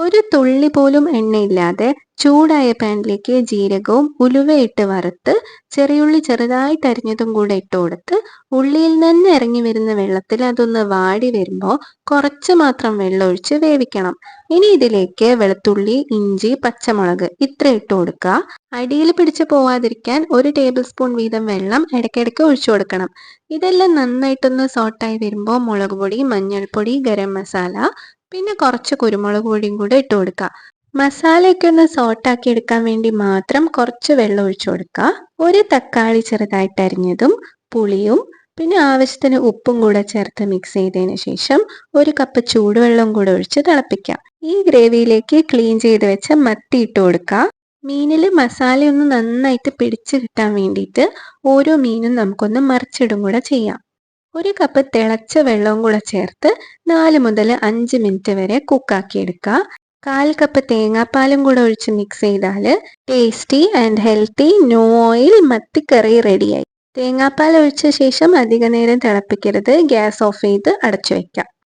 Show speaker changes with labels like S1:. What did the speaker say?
S1: ഒരു തുള്ളി പോലും എണ്ണയില്ലാതെ ചൂടായ പാനിലേക്ക് ജീരകവും ഉലുവയിട്ട് വറുത്ത് ചെറിയുള്ളി ചെറുതായിട്ട് അരിഞ്ഞതും കൂടെ ഇട്ട് കൊടുത്ത് ഉള്ളിയിൽ നിന്ന് ഇറങ്ങി വരുന്ന വെള്ളത്തിൽ അതൊന്ന് വാടി വരുമ്പോൾ കുറച്ച് മാത്രം വെള്ളം ഒഴിച്ച് വേവിക്കണം. ഇനി ഇതിലേക്ക് വെളുത്തുള്ളി, ഇഞ്ചി, പച്ചമുളക് ഇത്ര ഇട്ട് കൊടുക്കുക. അടിയിൽ പിടിച്ച് പോവാതിരിക്കാൻ 1 ടേബിൾ സ്പൂൺ വീതം വെള്ളം ഇടയ്ക്കിടയ്ക്ക് ഒഴിച്ചു കൊടുക്കണം. ഇതെല്ലാം നന്നായിട്ടൊന്ന് സോട്ടായി വരുമ്പോൾ മുളക് പൊടി, മഞ്ഞൾപ്പൊടി, ഗരം മസാല, പിന്നെ കുറച്ച് കുരുമുളക് പൊടിയും കൂടെ ഇട്ട് കൊടുക്കുക. മസാലയൊക്കെ ഒന്ന് സോട്ടാക്കി എടുക്കാൻ വേണ്ടി മാത്രം കുറച്ച് വെള്ളം ഒഴിച്ചു കൊടുക്കുക. ഒരു തക്കാളി ചെറുതായിട്ട് അരിഞ്ഞതും പുളിയും പിന്നെ ആവശ്യത്തിന് ഉപ്പും കൂടെ ചേർത്ത് മിക്സ് ചെയ്തതിന് ശേഷം 1 കപ്പ് ചൂടുവെള്ളം കൂടെ ഒഴിച്ച് തിളപ്പിക്കാം. ഈ ഗ്രേവിയിലേക്ക് ക്ലീൻ ചെയ്ത് വെച്ച മത്തി ഇട്ട് കൊടുക്കുക. മീനിൽ മസാലയൊന്ന് നന്നായിട്ട് പിടിച്ച് കിട്ടാൻ വേണ്ടിയിട്ട് ഓരോ മീനും നമുക്കൊന്ന് മറിച്ചിടും കൂടെ ചെയ്യാം. 1 കപ്പ് തിളച്ച വെള്ളവും കൂടെ ചേർത്ത് 4 മുതൽ 5 മിനിറ്റ് വരെ കുക്കാക്കി എടുക്കുക. 1/4 കപ്പ് തേങ്ങാപ്പാലും കൂടെ ഒഴിച്ച് മിക്സ് ചെയ്താൽ tasty and healthy no oil മത്തിക്കറി റെഡിയായി. തേങ്ങാപ്പാൽ ഒഴിച്ച ശേഷം അധിക നേരം തിളപ്പിക്കരുത്. ഗ്യാസ് ഓഫ് ചെയ്ത് അടച്ചു വയ്ക്കാം.